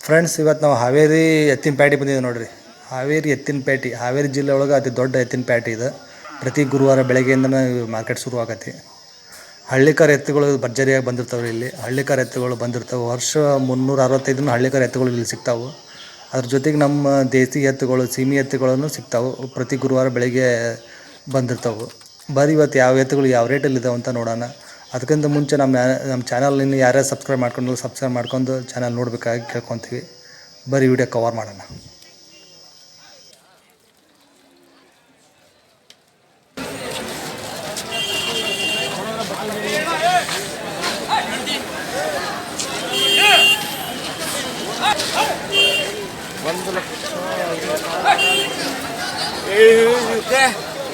Friends, ಇವತ್ತು ನಾವು ಹಾವೇರಿ ಎತ್ತಿನ ಪ್ಯಾಟಿ ಬಂದಿದ್ದೀವಿ ನೋಡಿರಿ. ಹಾವೇರಿ ಎತ್ತಿನ ಪ್ಯಾಟಿ ಹಾವೇರಿ ಜಿಲ್ಲೆ ಒಳಗೆ ಅತಿ ದೊಡ್ಡ ಎತ್ತಿನ ಪ್ಯಾಟಿ ಇದು. ಪ್ರತಿ ಗುರುವಾರ ಬೆಳಗ್ಗೆಯಿಂದನೇ ಮಾರ್ಕೆಟ್ ಶುರು ಆಗತ್ತೆ. ಹಳ್ಳಿಕಾರ ಎತ್ತುಗಳು ಭರ್ಜರಿಯಾಗಿ ಬಂದಿರ್ತಾವೆ. ಇಲ್ಲಿ ಹಳ್ಳಿಕಾರ ಎತ್ತುಗಳು ಬಂದಿರ್ತವೆ. ವರ್ಷ 365 ಹಳ್ಳಿಕಾರ ಎತ್ತುಗಳು ಇಲ್ಲಿ ಸಿಗ್ತಾವೆ. ಅದ್ರ ಜೊತೆಗೆ ನಮ್ಮ ದೇಸಿ ಎತ್ತುಗಳು, ಸೀಮೆ ಎತ್ತುಗಳನ್ನು ಸಿಗ್ತಾವೆ. ಪ್ರತಿ ಗುರುವಾರ ಬೆಳಗ್ಗೆ ಬಂದಿರ್ತಾವೆ. ಬರೀ ಇವತ್ತು ಯಾವ ಎತ್ತುಗಳು ಯಾವ ರೇಟಲ್ಲಿ ಇದಾವೆ ಅಂತ ನೋಡೋಣ. ಅದಕ್ಕಿಂತ ಮುಂಚೆ ನಮ್ಮ ಚಾನಲ್ ಇನ್ನು ಯಾರ್ಯಾರು ಸಬ್ಸ್ಕ್ರೈಬ್ ಮಾಡ್ಕೊಂಡು ಚಾನಲ್ ನೋಡಬೇಕಾಗಿ ಕೇಳ್ಕೊತೀವಿ. ಬರೀ ವಿಡಿಯೋ ಕವರ್ ಮಾಡೋಣ.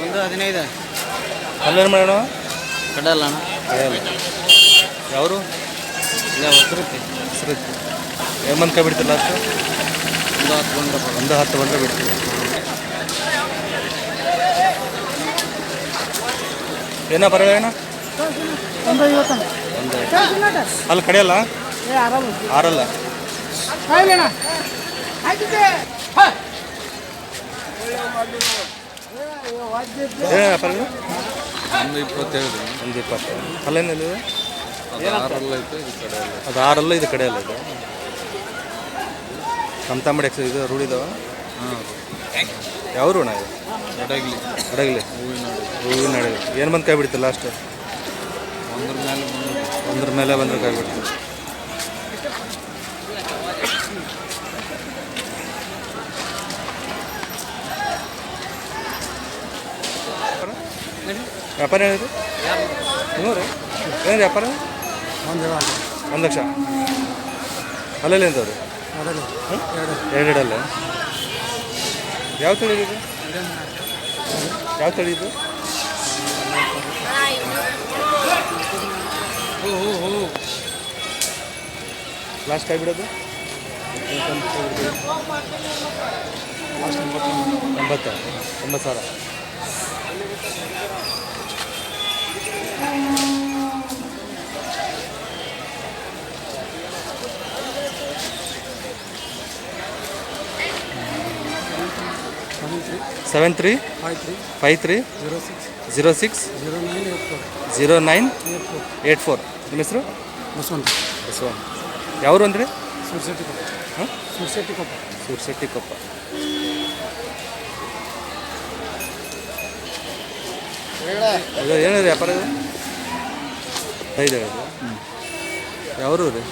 ಒಂದು 15 ಅಲ್ಲೇನು ಮಾಡೋಣ? ಕಡಲ್ಲ ಅಣ್ಣ, ಯಾವರು ಇಲ್ಲ ಹೊಸರುತ್ತೆ ಹೆಸರಿತ್ತು ಏನು ಬಂದು ಕೈ ಬಿಡ್ತಿಲ್ಲ ಅಷ್ಟು? ಒಂದು 10 ಬಂದರೆ ಬಿಡ್ತೀವಿ. ಏನೋ ಪರವಾಗಿಲ್ಲ ಅಣ್ಣ? ಒಂದು 50 ಅಲ್ಲಿ ಕಡೆಯಲ್ಲ ಆರಲ್ಲ ಏನ ಪರವಾಗಿಲ್ಲ? ಒಂದು 25 ಒಂದು 20. ಅಲ್ಲೇನಿದೆ? ಅದು ಆರಲ್ಲ, ಇದು ಕಡೆ ಅಲ್ಲ. ಇದು ಕಮ್ತಾಂಬಡಿ ಇದು ರೂಢಿದಾವ. ಯಾವ ರೂಢ ಇದು? ಅಡಗಲಿ ಹೂವಿನ ಅಡಗಲಿ. ಏನು ಬಂದು ಕೈ ಬಿಡ್ತಿಲ್ಲ ಲಾಸ್ಟ್? ಒಂದ್ರ ಮೇಲೆ ಬಂದ್ರೆ ಕೈ ಬಿಡ್ತೀವಿ. ವ್ಯಾಪಾರ ಏನಿದೆ? ನೀವು ರೀ ಏನು ವ್ಯಾಪಾರ? 1 ಲಕ್ಷ. ಅಲ್ಲೆಲ್ಲ ಎಂತವ್ರಿ? 2 ಅಲ್ಲ. ಯಾವ ತಳಿ ಇದು? ಯಾವ ತಳಿ ಇದು? ಲಾಸ್ಟ್ ಕೈ ಬಿಡೋದು 90,000. ಸೆವೆನ್ 3 53 06 09 84. ನಿಮ್ಮ ಹೆಸರು? ಬಸವನ್. ಯಾವರು ಅಂದರೆ? ಹಾಂ, ಸೂರ್ಶೆಟ್ಟಿಕೊಪ್ಪ. ಇದು ಏನಿದೆ ವ್ಯಾಪಾರ? ಇದು 5 ಯಾವರು ರೀ?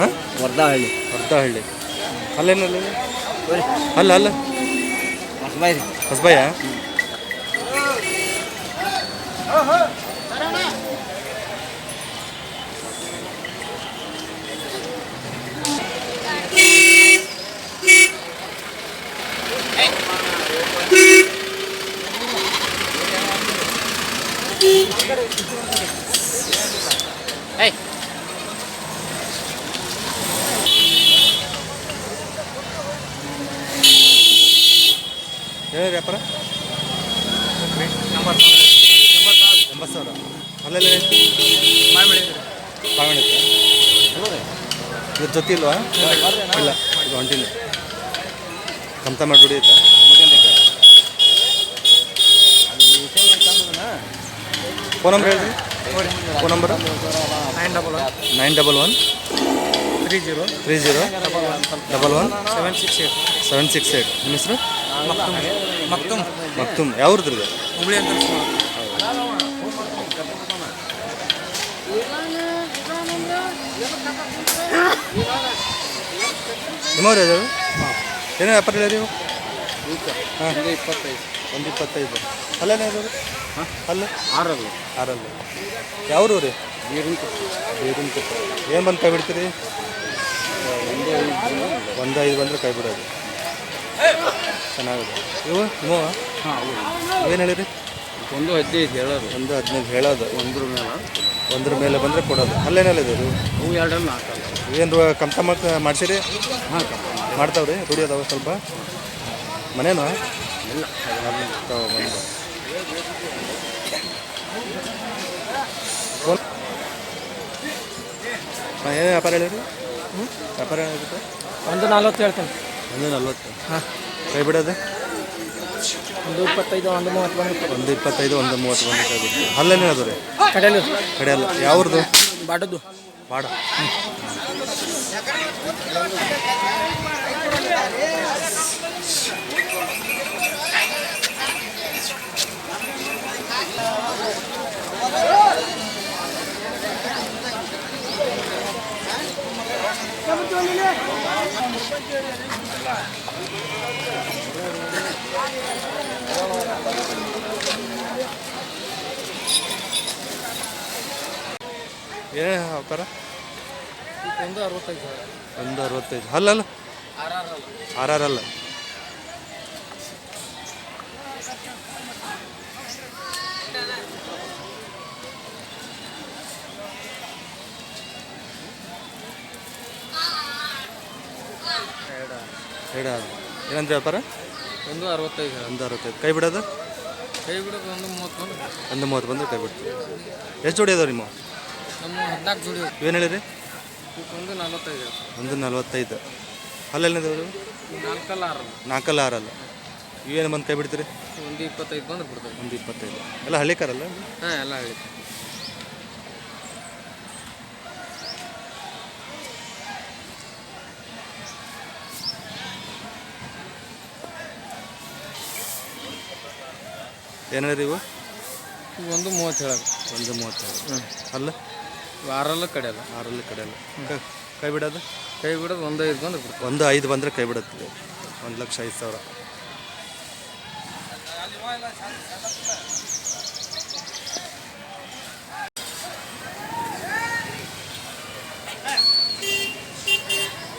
ಹಾಂ, ವರ್ಧಾಹಳ್ಳಿ. ಅಲ್ಲೇನಲ್ಲ? ಅಲ್ಲ ಹೊಸಬಾಯ. ಏನಿದೆ ವ್ಯಾಪಾರ? 80,000. ಅಲ್ಲೆಲ್ಲ ಪಾವಣಿದೆ. ಇದ್ರ ಜೊತೆ ಇಲ್ವಾ? ಇಲ್ಲ, ಇದು ಹೊಂಟಿಲ್ಲ. ಕಮ್ತಾ ಮಾಡಿ ದುಡಿಯುತ್ತಾ? ಫೋನ್ ನಂಬರ್ ಹೇಳ್ರಿ. Phone number 911 30 11 768. ನಿಮ್ಮ ಹೆಸರು? ಮಕ್ತುಮ್. ಯಾವ್ರದ್ದು ಇದು? ಹುಬ್ಳಿ ಅಂತ. ನಿಮ್ಮವ್ರು ಯಾವ್ದು? ಏನೋ ವ್ಯಾಪಾರ ಇಲ್ಲ ನೀವು? ಹಾಂ, 125. ಅಲ್ಲೇನೇ ಇರೋದು? ಅಲ್ಲ ಆರಲ್ಲ. ಯಾವ್ರು ರೀ? ಬೀರಿಂಕುಪ್ಪ. ಏನು ಬಂದು ಕೈ ಬಿಡ್ತೀರಿ? 1.5 ಬಂದರೆ ಕೈ ಬಿಡೋದು. ಚೆನ್ನಾಗಿದೆ. ಇವು ನಿಮ್ಮವ? ಏನು ಹೇಳಿರಿ? 1.15 ಹೇಳೋದು. 1.15 ಹೇಳೋದು. ಒಂದ್ರ ಮೇಲೆ ಬಂದರೆ ಕೊಡೋದು. ಅಲ್ಲೇನೆಲ್ಲ ಇದೆ? ಅವು 2 ಹಾಕಲ್ಲ. ಏನು ಕಮ್ತಾ ಮಾಡ್ಸಿರಿ? ಹಾಂ, ಮಾಡ್ತಾವ್ರಿ. ರೂಢಿ ಅದಾವ ಸ್ವಲ್ಪ. ಮನೇನು ಇಲ್ಲ ಬಂದು ಏನು ವ್ಯಾಪಾರ ಹೇಳಿರಿ? ವ್ಯಾಪಾರ ಏನಾಗುತ್ತೆ? 140 ಹೇಳ್ತೀನಿ. 140. ಹಾಂ, ಕೈ ಬಿಡೋದು 125, 130 ಬಂದು 125, 130 ಬಂದು ಕೈ ಬಿಡ್ತೀವಿ. ಅಲ್ಲೇನೇ ಅದು ರೀ ಕಡೆಯಲ್ಲಿ ಕಡೆಯಲ್ಲ. ಯಾವ್ದು? ಬಾಡದು. ಬಾಡ. ಏನೇ ವ್ಯಾಪಾರ? 165. 165. ಅಲ್ಲಲ್ಲ ಆರಲ್ಲ. ಎರಡು ಏನಂದ್ರೆ ವ್ಯಾಪಾರ? 165. 165. ಕೈ ಬಿಡೋದು? ಕೈ ಬಿಡೋದು 130 130 ಬಂದು ಕೈ ಬಿಡ್ತೀವಿ. ಎಷ್ಟು ಜೋಡಿ ಅದಾವ ನಿಮ್ಮ? ನಮ್ಮ 14 ಜೋಡಿ. ಏನು ಹೇಳಿರಿ? 145. 145. ಅಲ್ಲೆಲ್ಲದವರು? 4 6. 4 6 ಇವೇನು ಬಂದು ಕೈ ಬಿಡ್ತೀರಿ? 125 ಬಂದು ಬಿಡ್ತೇವೆ. 125. ಎಲ್ಲ ಹಳ್ಳಿಕಾರಲ್ಲ? ಹಾಂ, ಎಲ್ಲ ಹೇಳಿ. ಏನು ಹೇಳಿರಿ ಇವು? 130 ಹೇಳೋದು. 130. ಅಲ್ಲ ವಾರಲ್ಲ ಕಡೆಯಲ್ಲ. 6 ಕಡೆಯಲ್ಲ. ಕೈ ಬಿಡೋದು? ಕೈ ಬಿಡೋದು 1.5 ಬಂದು ಬಿಡ್ತೇವೆ. 1.5 ಬಂದರೆ ಕೈ ಬಿಡುತ್ತೆ. 1,05,000.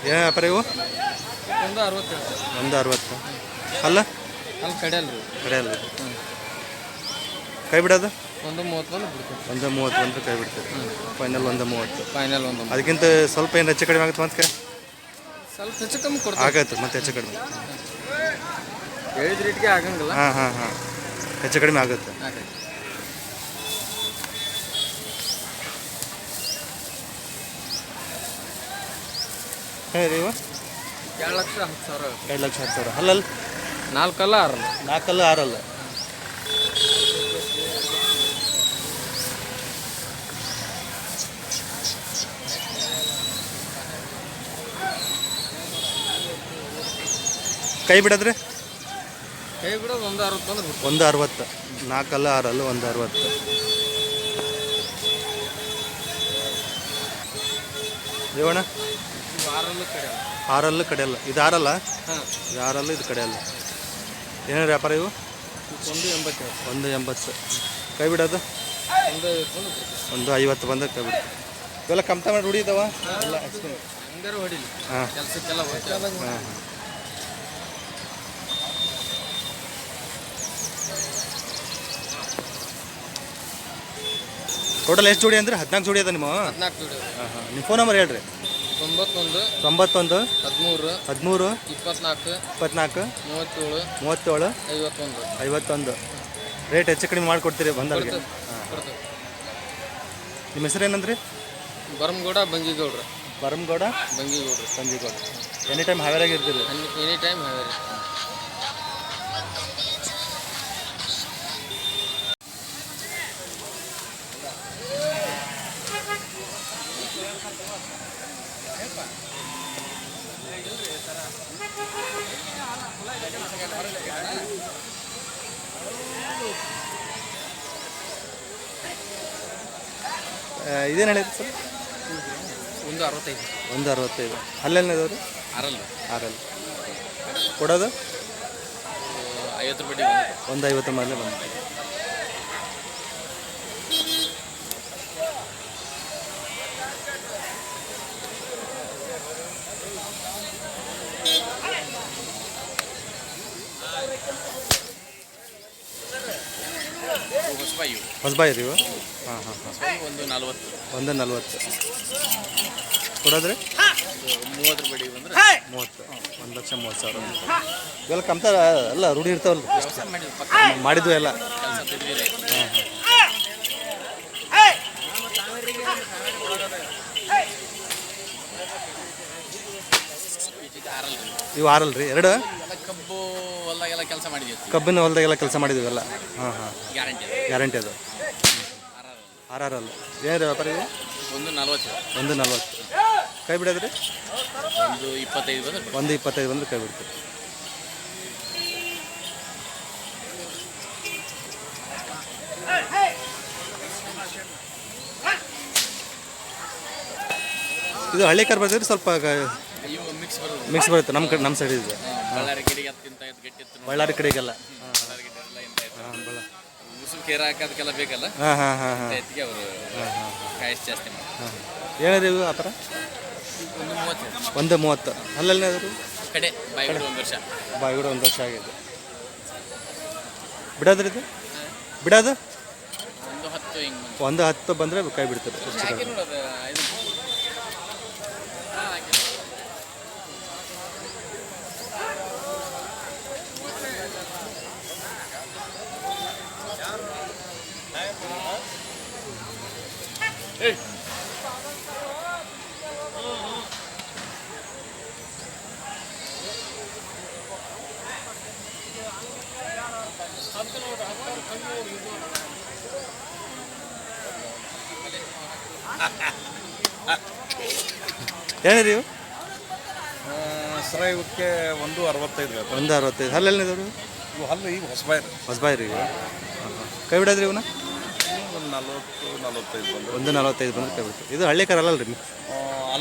ಏನು ವ್ಯಾಪಾರ ಇವು? 160. 160. ಅಲ್ಲ ಅಲ್ಲಿ ಕಡೆಯಲ್ಲ ರೀ. ಕಡೆಯಲ್ಲ. ಕೈ ಬಿಡೋದು? 130 ಬಂದು ಬಿಡ್ತೇವೆ. 130 ಬಂದರೆ ಕೈ ಬಿಡ್ತೀರಿ. ಫೈನಲ್ 130. ಫೈನಲ್ 1. ಅದಕ್ಕಿಂತ ಸ್ವಲ್ಪ ಏನು ಹೆಚ್ಚು ಕಡಿಮೆ ಆಗುತ್ತೆ ಮತ್ತೆ? ಸ್ವಲ್ಪ ಹೆಚ್ಚು ಕಮ್ಮಿ ಕೊಡ್ತೀವಿ. ಆಗತ್ತೆ ಮತ್ತೆ ಹೆಚ್ಚು ಕಡಿಮೆ. ಹೇಳಿದ ರೇಟ್ಗೆ ಆಗಂಗಿಲ್ಲ. ಹಾಂ ಹೆಚ್ಚು ಕಡಿಮೆ ಆಗುತ್ತೆ. ಆಗೈತೆ. ಹೇಳಿ ಇವು? 2,10,000. 2,10,000. ಅಲ್ಲಲ್ಲ 4 ಅಲ್ಲ 6. 4 6. ಕೈ ಬಿಡೋದ್ರಿ? ಕೈ ಬಿಡೋದು 160 ಬಂದು ಬಿಡ್ತೇವೆ. 160. 4 6 160. ದೇವಣ್ಣ? ವಾರಲ್ಲೂ ಕಡೆಯಲ್ಲ. 6 ಕಡೆಯಲ್ಲ. ಇದು 6. ಹಾಂ, ಇದು 6 ಇದು ಕಡೆಯಲ್ಲ. ಏನೇನು ವ್ಯಾಪಾರ ಇವು? 180. 180. ಕೈ ಬಿಡೋದು? 150 ಬಂದು ಬಿಡ್ತೇವೆ. 150 ಬಂದ್ರೆ ಕೈ ಬಿಡ್ತೀವಿ. ಇವೆಲ್ಲ ಕಮ್ತ ಮಾಡಿ ಹೊಡಿತಾವ? ಎಲ್ಲ ಹಂಗಾರು ಹೊಡಿಲಿ. ಹಾಂ ಕೆಲಸಕ್ಕೆಲ್ಲ ಹೋಗ್ತೇವೆ. ಹಾಂ. ಟೋಟಲ್ ಎಷ್ಟು ಜೋಡಿ ಅಂದ್ರೆ 14 ಜೋಡಿ ಅದ ನಿಮ್ಮ? 14 ಜೋಡಿ. ಹಾಂ. ನಿಮ್ಮ ಫೋನ್ ನಂಬರ್ ಹೇಳ್ರಿ. 91 91 13 13 24 24 37 37 51. 51. ರೇಟ್ ಹೆಚ್ಚು ಕಡಿಮೆ ಮಾಡಿಕೊಡ್ತೀರಿ ಬಂದವ್ರಿಗೆ? ಹಾಂ. ಕೊಡ್ತೇವೆ. ನಿಮ್ಮ ಹೆಸರು ಏನಂದ್ರಿ? ಬರಮಗೌಡ ಬಂಗಿಗೌಡ್ರು. ಬರಮಗೌಡ ಬಂಗಿಗೌಡ್ರು. ಸಂಜೀಗೌಡ. ಎನಿ ಟೈಮ್ ಹಾವೇರಾಗಿ ಇರ್ತೀರಿ? Any time Haveri. ಇದೇನು ಹೇಳಿರಿ ಸರ್? 165. 165. ಅಲ್ಲೆಲ್ಲದವ್ರು? 6. 6. ಕೊಡೋದು? 50 ರೂಪಾಯಿ. 150 ಮೇಲೆ ಬಂದು. ಹೊಸಬಾಯಿ ರೀ ಇವು? ಹಾಂ 140. 140. ಕೊಡೋದ್ರಿ? 30 ರೂಪಾಯಿ ಬಂದ್ರೆ 30. 1,30,000. ಇವೆಲ್ಲ ಕಮ್ತ ಎಲ್ಲ ರೂಢಿ ಇರ್ತಾವಲ್ಲ? ಮಾಡಿದ್ವು ಎಲ್ಲ? ಕೆಲಸ ದುಡ್ದಿರಿ. ಹಾಂ ಹಾಂ. ಆರಲ್ಲ ರೀ ಇವು ಆರಲ್ಲ ರೀ ಎರಡು ಎಲ್ಲ ಕಬ್ಬು ಹೊಲ್ದಾಗೆಲ್ಲ ಕೆಲಸ ಮಾಡಿದ್ವಿ ಕಬ್ಬಿನ ಹೊಲದಾಗೆಲ್ಲ ಕೆಲಸ ಮಾಡಿದ್ದೀವಲ್ಲ ಹಾಂ ಹಾಂ ಗ್ಯಾರಂಟಿ ಗ್ಯಾರಂಟಿ ಅದು ಆರಲ್ಲ ಆರಲ್ಲ ಏನು ವ್ಯಾಪಾರ ಇವು ಒಂದು 40 ಒಂದು 40 ಕೈ ಬಿಡೋದ್ರಿ ಒಂದು 25 ಬಂದ್ರೆ ಒಂದು 25 ಬಂದ್ರೆ ಕೈ ಬಿಡ್ತೀವಿ. ಇದು ಹಳ್ಳಿ ಕಾರ್ ಬರ್ತದೆ ಸ್ವಲ್ಪ ಇವು ಮಿಕ್ಸ್ ಬರೋದು ಮಿಕ್ಸ್ ಬರುತ್ತೆ ನಮ್ಮ ಕಡೆ ನಮ್ಮ ಸೈಡ್ ಇದೆ ಬಳ್ಳಾರಿ ಕಡೆಗೆ ಅದಕ್ಕಿಂತ ಗಟ್ಟಿ ಇತ್ತು ಬಳ್ಳಾರಿ ಕಡೆಗೆಲ್ಲ ಬಳ್ಳಾರಿ ಕಡೆ ಎಲ್ಲ ಇಂತ ಇತ್ತು ಹಾಂ ಉಸುರು ಕೇರ ಹಾಕೋದಕ್ಕೆಲ್ಲ ಬೇಕಲ್ಲ ಹಾಂ ಹಾಂ ಹಾಂ ಹಾಂ ಎತ್ತಿಗೆ ಅವರು ಕಾಯಿಸ್ ಜಾಸ್ತಿ ಮಾಡಿ ಹಾಂ ಏನಿದೆ ಇವು ಆ ಥರ ಒಂದು 30 ಒಂದು 30 ಅಲ್ಲಲ್ಲಿ ಅದು ಕಡೆ ಬಾಯಿಗಳು ಒಂದು ವರ್ಷ ಬಾಯಿ ಕೂಡ ಒಂದು ವರ್ಷ ಆಗಿದೆ ಬಿಡೋದ್ರಿ ಇದು ಬಿಡೋದು ಒಂದು 10 ಹಿಂಗೆ ಒಂದು 10 ಬಂದರೆ ಕೈ ಬಿಡ್ತಾರೆ ಹಾಕಿ ನೋಡೋದು ಇದು ಹಾಕಿ ಏನಿದೆ ಇವು ಸರ ಇವಕ್ಕೆ 1.65 ಬೇಕು. ಒಂದು 65 ಅಲ್ಲಲ್ಲಿ ಇದಾವ್ರಿ ಇವು ಹಲ್ಲು ಈಗ ಹೊಸಬಾಯಿ ಹೊಸಬಾಯಿ ರೀ ಇವು ಕೈ ಬಿಡೋದ್ರಿ ಇವನ್ನ ಒಂದು 40-45 ಬಂದು ಒಂದು 45 ಬಂದ್ರೆ ಕೈ ಬಿಡ್ತೀವಿ. ಇದು ಹಳ್ಳಿ ಕಾರ್ ಅಲ್ಲ ರೀ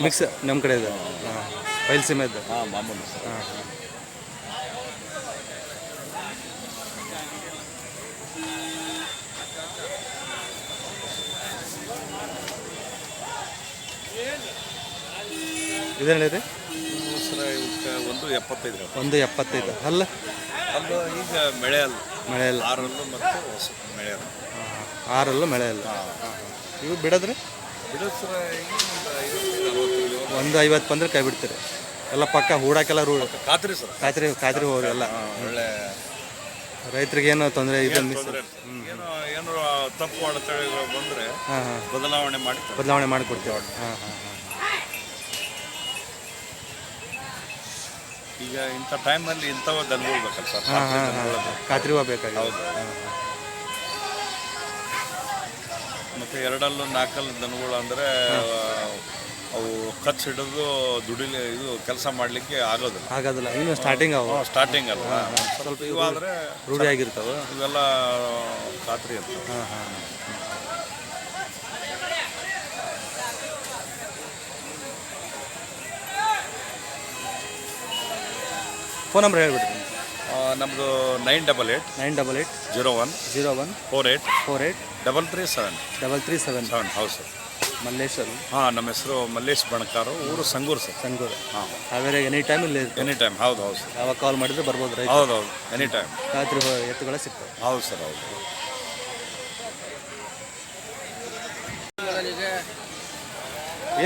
ಮಿಕ್ಸ್ ನಮ್ಮ ಕಡೆ ಇದೆ ಹಾಂ ಬಯಲುಸೀಮೆ ಇದ್ದ ಹಾಂ ಮಾಮೂಲು ಸರ್. ಹಾಂ ಹಾಂ ಇದೇನು ರೀ ಇವು ಸರ ಇವಕ್ಕೆ 1.75 ಬೇಕು. ಒಂದು 75 ಅಲ್ಲ ಅಲ್ಲು ಈಗ ಮಳೆ ಅಲ್ಲ ಮಳೆ ಇಲ್ಲ ಆರಲ್ಲು ಮತ್ತು ಹೊಸ ಮಳೆ ಅಲ್ಲ. ಆರಲ್ಲೂ ಮಳೆ ಇಲ್ಲ ಇವು ಬಿಡೋದ್ರಿ ಬಿಡೋದು ಸರ ಈಗ ಒಂದು 50 ಒಂದು 50 ಬಂದ್ರೆ ಕೈ ಬಿಡ್ತೀರಿ ಎಲ್ಲ ಪಕ್ಕ ಹೂಡಾಕೆಲ್ಲ ಖಾತ್ರಿ ಸರ್. ಖಾತ್ರಿ ಹೋಗ್ರಿ ಎಲ್ಲ ಒಳ್ಳೆ ರೈತರಿಗೆ ಏನೋ ತೊಂದರೆ ಇದು ಮಿಸ್ ತೊಂದರೆ ಏನೋ ಏನೋ ತಪ್ಪು ಅಡೆತಡೆಗಳು ಬಂದರೆ ಹಾಂ ಹಾಂ ಬದಲಾವಣೆ ಮಾಡಿ ಬದಲಾವಣೆ ಮಾಡಿಕೊಡ್ತೀವಿ ಹಾಂ ಹಾಂ ಹಾಂ ಈಗ ಇಂಥ ಟೈಮಲ್ಲಿ ಇಂಥವ ದನಗಳು ಬೇಕಲ್ಲ ಸರ್. ಹಾಂ ಖಾತ್ರಿ ಹಾಂ ದನಗಳು ಹಾಂ ಬೇಕು. ಖಾತ್ರಿ ಹೂವು ಬೇಕಾಗಿದೆ ಹೌದು. ಮತ್ತು ಎರಡಲ್ಲೂ ನಾಲ್ಕಲ್ಲಿ ದನಗಳು ಅಂದರೆ ಅವು ಖರ್ಚು ಹಿಡಿದು ದುಡಿಲಿ ಇದು ಕೆಲಸ ಮಾಡಲಿಕ್ಕೆ ಆಗೋದಿಲ್ಲ. ಆಗೋದಿಲ್ಲ ಇನ್ನು ಸ್ಟಾರ್ಟಿಂಗ್ ಅವು ಸ್ಟಾರ್ಟಿಂಗ್ ಅಲ್ವಾ ಸ್ವಲ್ಪ ಇವಾದರೆ ರೂಢಿ ಆಗಿರ್ತಾವೆ ಇವೆಲ್ಲ ಖಾತ್ರಿ ಅಂತ. ಹಾಂ ಹಾಂ ಫೋನ್ ನಂಬರ್ ಹೇಳ್ಬಿಡ್ರಿ ನಮ್ಮದು 988 988 01 01 48 48 337 337 ಹೌದು ಸರ್. ಮಲ್ಲೇಶ್ವರ್ ಹಾಂ ನಮ್ಮ ಹೆಸರು ಮಲ್ಲೇಶ್ ಬಣಕಾರು, ಊರು ಸಂಗೂರು ಸರ್. ಸಂಗೂರು ಹಾಂ ಹಾವೇರಿ ಎನಿ ಟೈಮ್ ಇಲ್ಲಿ ಇರ್ತದೆ ಎನಿ ಟೈಮ್. ಹೌದು ಹೌದು ಸರ್. ಯಾವಾಗ ಕಾಲ್ ಮಾಡಿದ್ರೆ ಬರ್ಬೋದು ರೈತ ಹೌದು ಹೌದು ಎನಿ ಟೈಮ್. ರಾತ್ರಿ ಎತ್ತುಗಳ ಸಿಗ್ತವೆ ಹೌದು ಸರ್ ಹೌದು.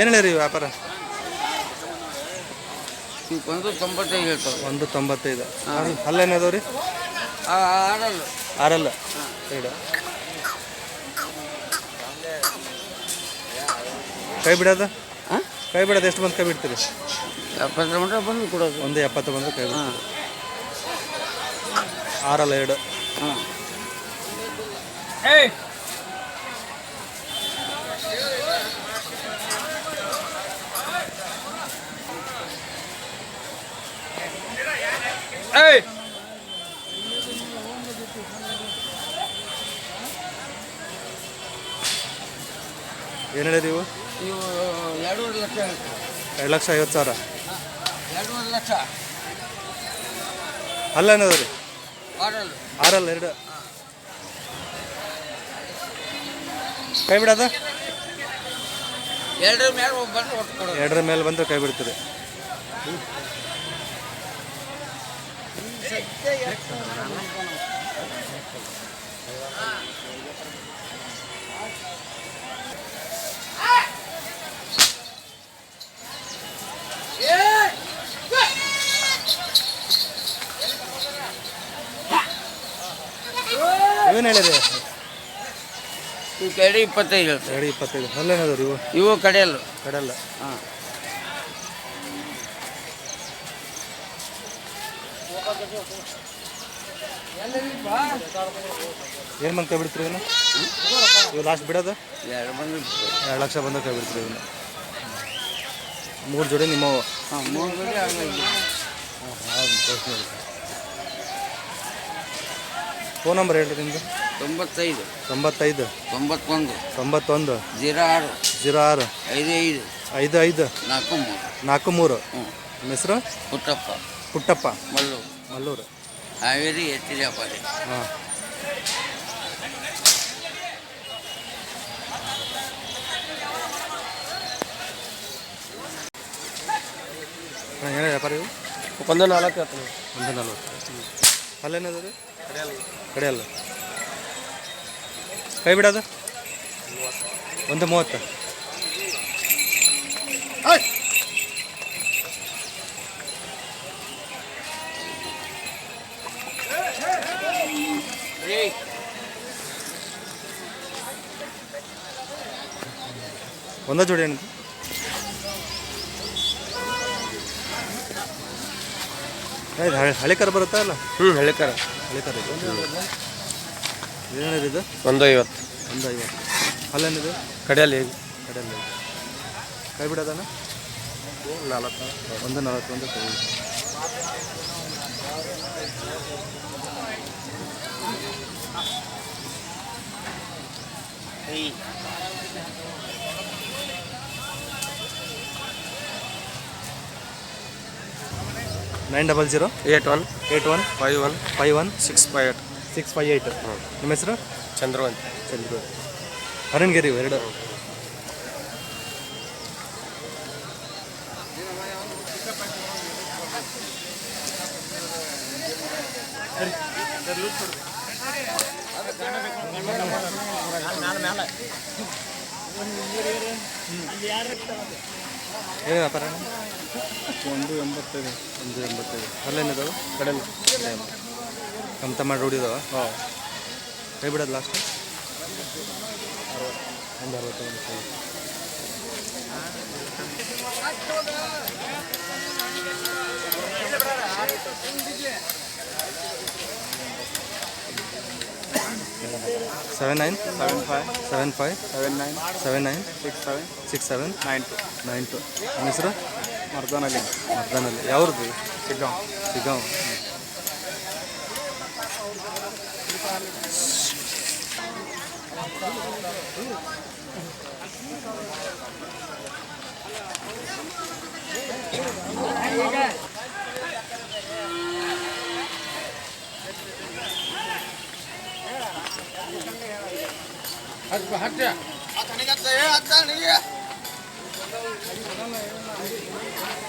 ಏನು ಹೇಳಿರಿ ವ್ಯಾಪಾರ ಒಂದು 95 ಹೇಳ್ತಾವೆ ಒಂದು 95 ಅಲ್ಲೇನದಾವ ರೀ ಆಡಲ್ಲ ಆರಲ್ಲ ಎರಡು ಕೈ ಬಿಡೋದು ಕೈ ಬಿಡೋದು ಎಷ್ಟು ಬಂದು ಕೈ ಬಿಡ್ತೀರಿ 70 ಮಟ್ಟ ಬಂದು ಕೊಡೋದು ಒಂದು 70 ಬಂದ್ರೆ ಕೈ ಬಿಡ್ತೀರಿ ಆರಲ್ಲ ಎರಡು ಹಾಂ ಏನು ಹೇಳಿರಿ ಇವು ಇವು 2.5 ಲಕ್ಷ ಹೇಳ್ತಾರೆ 2,50,000 2.5 ಲಕ್ಷ ಅಲ್ಲ ಏನದ ರೀ ಆಡಲ್ಲ ಆರಲ್ಲ ಎರಡು ಕೈ ಬಿಡೋದ ಎರಡರ ಮೇಲೆ ಬಂದು ಒಟ್ಟು ಕೊಡೋದು ಎರಡರ ಮೇಲೆ ಬಂದ್ರೆ ಕೈ ಬಿಡ್ತೀರಿ ಏನು ಹೇಳಿರಿ ಈ ಕಡೆ 25 ಹೇಳ್ತಾರೆ 2,25 ಅಲ್ಲೇನದ ರೀ ಇವು ಇವು ಕಡೆಯಲ್ಲ ಕಡಲ್ಲ ಹಾಂ ಏನು ಬಂದು ಕೈ ಬಿಡ್ತೀರಿ ಇವನು ಇವು ಲಾಸ್ಟ್ ಬಿಡೋದು 2 ಲಕ್ಷ ಬಂದು ಕೈ ಬಿಡ್ತೀರಿ ಇವನು 3 ಜೋಡಿ ನಿಮ್ಮವು ಹಾಂ 3 ಜೋಡಿ ಆಗಲಿ. ಫೋನ್ ನಂಬರ್ ಹೇಳ್ರಿ ನಿಮ್ಮದು 95 95 91 91 06 06 55 55 43 43. ಹ್ಞೂ. ನಿಮ್ಮ ಹೆಸರು ಪುಟ್ಟಪ್ಪ ಪುಟ್ಟಪ್ಪ ಮಲ್ಲೂರು ಮಲ್ಲೂರು. ಹಾವೇರಿ ಎತ್ತಿ ವ್ಯಾಪಾರಿ. ಹಾಂ ಏನು ವ್ಯಾಪಾರ ಇವು 140 140. ಅಲ್ಲೇನದ ರೀ ಕಡೆಯಲ್ಲ ಕೈ ಬಿಡೋದು 130. ಒಂದೇ ಜೋಡಿ ಏನು ಇದು ಹಳೆ ಕರ ಬರುತ್ತಾ ಅಲ್ಲ? ಹಳೆ ಕರ ಇದು ಏನಿದೆ ಇದು 150 150. ಅಲ್ಲೇನಿದೆ ಕಡೆಯಲ್ಲಿ ಕಡೆಯಲ್ಲಿ ಕೈ ಬಿಡೋದಣ್ಣ 140 ಕೈ. $900 81 81 51 51 658 658. ನಿಮ್ಮ ಹೆಸರು ಚಂದ್ರವಂತ ಚಂದ್ರ ಹರಣ್ಗಿರಿ ಎರಡು. ಏನು ವ್ಯಾಪಾರ? 185 185. ಅಲ್ಲೇನಿದಾವೆ ಕಡೆ ಕಮ್ತ ಮಾಡಿ ರೂಢಿದಾವ. ಹಾಂ ಕೈ ಬಿಡೋದು ಲಾಸ್ಟ್ 160. Seven nine 75 79 67 92. ನಿಮ್ಮ ಹೆಸರು? ಮರ್ದಾನಲ್ಲಿ ಮರ್ದಾನಲ್ಲಿ. ಯಾವ್ದು? ಸಿಗ್ಗಾಂವ್. ಸಿಗಾಂವ್.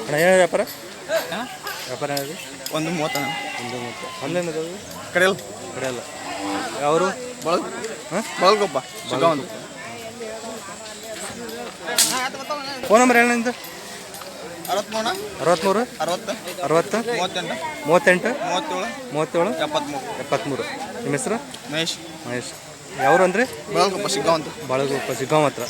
ಅಣ್ಣ ಏನು ವ್ಯಾಪಾರ? ವ್ಯಾಪಾರ ಏನಿದೆ? 130 130. ಅಲ್ಲೇನಿದಾವೆ? ಕಡೆಯಲ್ಲಿ ಕಡೆಯಲ್ಲ. ಯಾವರು? ಹಾಂ ಬಳಗೊಬ್ಬ ಫೋನ್ ನಂಬರ್ ಹೇಳಿ ನಿಂದು. 63 63 60 60 38 38 37 37 73. 73. ನಿಮ್ಮ ಹೆಸರು? ಮಹೇಶ್ ಮಹೇಶ್. ಯಾವರು ಅಂದ್ರಿ? ಬಳಗೊಬ್ಬ ಸಿಗ್ಗಾಂವ್ ಅಂತ. ಬಾಳಗುಪ್ಪ ಸಿಗ್ಗಾಂವ್ ಹತ್ರ.